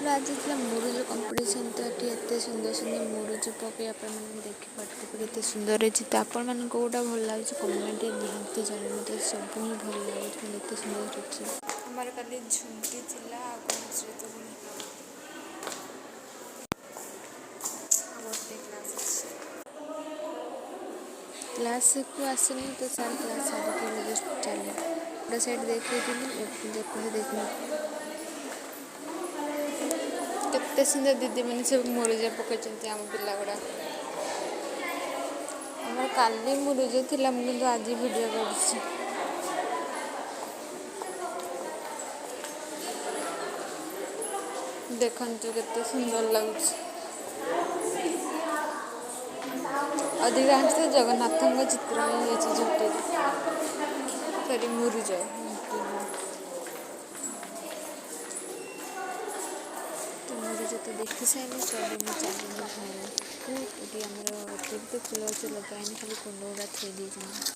ଆମର ଆଜି ଥିଲା ମୁରୁଜ କମ୍ପିଟିସନ୍। ତ ଏଠି ଏତେ ସୁନ୍ଦର ସୁନ୍ଦର ମୁରୁଜ ପକାଇ ଆପଣମାନେ ଦେଖିପାରୁଥିବେ କେତେ ସୁନ୍ଦର ହେଇଛି। ତ ଆପଣମାନଙ୍କୁ କେଉଁଟା ଭଲ ଲାଗୁଛି କମେଣ୍ଟରେ ନିହାତି ଜଣାଇବେ। ତ ସବୁ ହିଁ ଭଲ ଲାଗୁଛି, ମାନେ ଏତେ ସୁନ୍ଦର ହେଇଛି। ଆମର କାଲି ଝୁଣ୍ଟି ଥିଲା ଆଉ କ'ଣ ସହିତ ଗୋଟେ କ୍ଲାସ୍ ଅଛି। କ୍ଲାସ୍କୁ ଆସିନି ତ ସାର୍ କ୍ଲାସ୍ ସାରିକି ଜଷ୍ଟ ଚାଲେ ଗୋଟେ ସାଇଡ଼୍ ଦେଖେଇଥିଲି, ଏପଟେ ଦେଖିଲି କେତେ ସୁନ୍ଦର ଦିଦିମାନେ ସବୁ ମୁରୁଜ ପକାଇଛନ୍ତି ଆମ ପିଲା ଗୁଡ଼ା। ଆମର କାଲି ମୁରୁଜ ଥିଲା, ମୁଁ କିନ୍ତୁ ଆଜି ଭିଡ଼ିଓ କରୁଛି। ଦେଖନ୍ତୁ କେତେ ସୁନ୍ଦର ଲାଗୁଛି। ଅଧିକାଂଶ ଜଗନ୍ନାଥଙ୍କ ଚିତ୍ର ହିଁ ହେଇଛି ଝୋଟିରେ, ସରି ମୁରୁଜ। ତ ମୁରୁଜ ତ ଦେଖି ସାରିଲି, ତ ଏବେ ମୁଁ ଚାଲିଲି ଘରକୁ। ଏଠି ଆମର ଏଠି ବି ତ ଫୁଲ ଗଛ ଲଗାହେଇନି, ଖାଲି କୁଣ୍ଡ ଗୁଡ଼ା ଥୋଇ ଦେଇଛନ୍ତି।